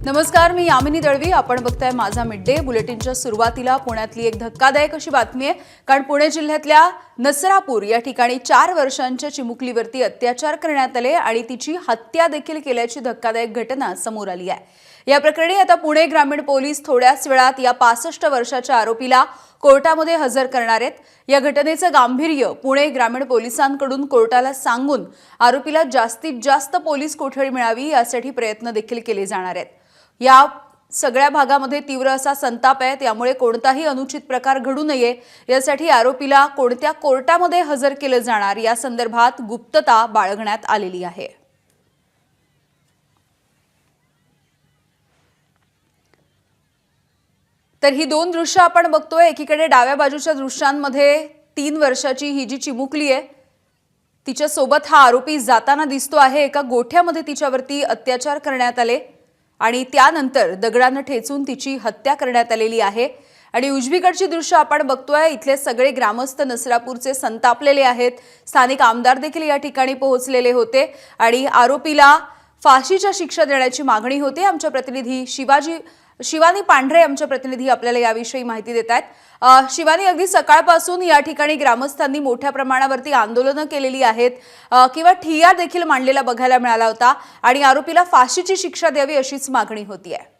नमस्कार, मी यामिनी दळवी. आपण बघताय माझा मिड डे. बुलेटिनच्या सुरुवातीला पुण्यातली एक धक्कादायक अशी बातमी आहे. कारण पुणे जिल्ह्यातल्या नसरापूर या ठिकाणी 4 वर्षांच्या चिमुकलीवरती अत्याचार करण्यात आले आणि तिची हत्या देखील केल्याची धक्कादायक घटना समोर आली आहे. या प्रकरणी आता पुणे ग्रामीण पोलीस थोड्याच वेळात या 65 वर्षाच्या आरोपीला कोर्टामध्ये हजर करणार आहेत. या घटनेचं गांभीर्य पुणे ग्रामीण पोलिसांकडून कोर्टाला सांगून आरोपीला जास्तीत जास्त पोलीस कोठडी मिळावी यासाठी प्रयत्न देखील केले जाणार आहेत. या सगळ्या भागामध्ये तीव्र असा संताप आहे. त्यामुळे कोणताही अनुचित प्रकार घडू नये यासाठी आरोपीला कोणत्या कोर्टामध्ये हजर केले जाणार या संदर्भात गुप्तता बाळगण्यात आलेली आहे. तर ही दोन दृश्य आपण बघतोय. एकीकडे डाव्या बाजूच्या दृश्यांमध्ये 3 वर्षाची ही जी चिमुकली आहे तिच्या सोबत हा आरोपी जाताना दिसतो आहे. एका गोठ्यामध्ये तिच्यावरती अत्याचार करण्यात आले आणि त्यानंतर दगडाने ठेचून तिची हत्या करण्यात आलेली आहे. आणि उजवीकडची दृश्य आपण बघतोय. इथले सगळे ग्रामस्थ नसरापूरचे संतापलेले आहेत. स्थानिक आमदार देखील या ठिकाणी पोहोचलेले होते आणि आरोपीला फाशीच्या शिक्षा देण्याची मागणी होती. आमच्या प्रतिनिधी शिवानी पांढरे आमच्या प्रतिनिधी आपल्याला याविषयी माहिती देत आहेत. शिवानी, अगदी सकाळपासून या ठिकाणी ग्रामस्थांनी मोठ्या प्रमाणावरती आंदोलनं केलेली आहेत किंवा ठिय्या देखील मांडलेला बघायला मिळाला होता आणि आरोपीला फाशीची शिक्षा द्यावी अशीच मागणी होती आहे.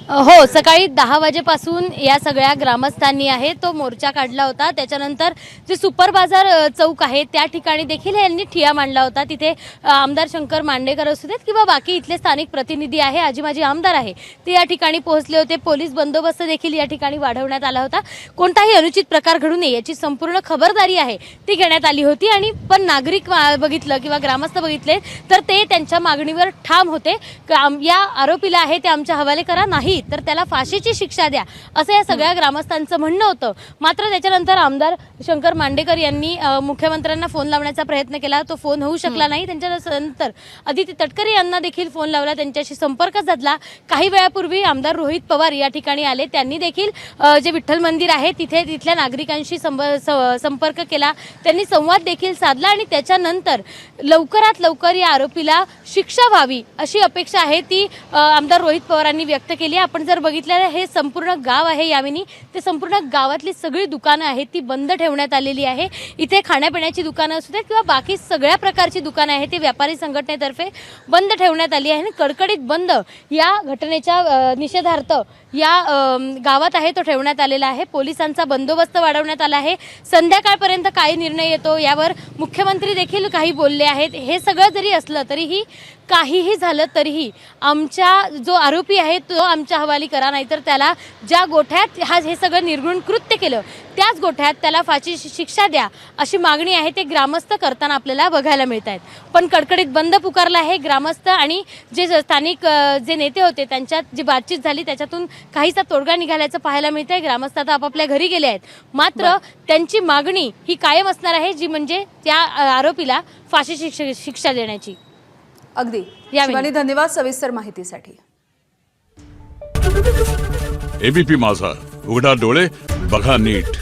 हो, सकाळी 10 वाजेपासून या सगळ्या ग्रामस्थांनी आहे तो मोर्चा काढला होता. त्याच्यानंतर जे सुपर बाजार चौक आहे त्या ठिकाणी देखील यांनी ठिय्या मांडला होता. तिथे आमदार शंकर मांडेकर असू देत किंवा बाकी इथले स्थानिक प्रतिनिधी आहे, आजी माजी आमदार आहे, ते या ठिकाणी पोहोचले होते. पोलीस बंदोबस्त देखील या ठिकाणी वाढवण्यात आला होता. कोणताही अनुचित प्रकार घडू नये याची संपूर्ण खबरदारी आहे ती घेण्यात आली होती. आणि पण नागरिक बघितलं किंवा ग्रामस्थ बघितले तर ते त्यांच्या मागणीवर ठाम होते. या आरोपीला आहे ते आमच्या हवाले करा, नाही तर त्याला फाशीची शिक्षा द्या, असं या सगळ्या ग्रामस्थांचं म्हणणं होतं. मात्र त्याच्यानंतर आमदार शंकर मांडेकर यांनी मुख्यमंत्र्यांना फोन लावण्याचा प्रयत्न केला. तो फोन होऊ शकला नाही. त्यांच्यानंतर अदिती तटकरे यांना देखील फोन लावला, त्यांच्याशी संपर्क साधला. काही वेळापूर्वी आमदार रोहित पवार या ठिकाणी आले. त्यांनी देखील जे विठ्ठल मंदिर आहे तिथल्या नागरिकांशी संपर्क केला. त्यांनी संवाद देखील साधला आणि त्याच्यानंतर लवकरात लवकर या आरोपीला शिक्षा व्हावी अशी अपेक्षा आहे ती आमदार रोहित पवारांनी व्यक्त केली. आपण जर बघितलं हे संपूर्ण गाव आहे यामिनी, ते संपूर्ण गावातली सगळी दुकानं आहेत ती बंद ठेवण्यात आलेली आहे. इथे खाण्यापिण्याची दुकानं असू देत किंवा बाकी सगळ्या प्रकारची दुकानं आहेत ती व्यापारी संघटनेतर्फे बंद ठेवण्यात आली आहे. आणि कडकडीत बंद या घटनेच्या निषेधार्थ या गावात आहे तो ठेवण्यात आलेला आहे. पोलिसांचा बंदोबस्त वाढवण्यात आला आहे. संध्याकाळपर्यंत काय निर्णय येतो यावर मुख्यमंत्री देखील काही बोलले आहेत. हे सगळं जरी असलं तरीही काहीही झालं तरीही आमच्या जो आरोपी आहे तो आमच्या हवाली करा, नाहीतर त्याला ज्या गोठ्यात हे सगळं निर्घृण कृत्य केलं त्याच गोठ्यात त्याला फाशीची शिक्षा द्या अशी मागणी आहे ते ग्रामस्थ करताना आपल्याला बघायला मिळत आहेत. पण कडकडीत बंद पुकारला आहे. ग्रामस्थ आणि जे स्थानिक जे नेते होते त्यांच्यात जी बातचीत झाली त्याच्यातून काहीसा तोडगा निघाल्याचं पाहायला मिळतंय. ग्रामस्थ आता आपापल्या घरी गेले आहेत. मात्र त्यांची मागणी ही कायम असणार आहे, जी म्हणजे त्या आरोपीला फाशीची शिक्षा देण्याची. अगदी शिवानी, धन्यवाद सविस्तर माहितीसाठी. एबीपी माझा, उघडा डोळे बघा नीट.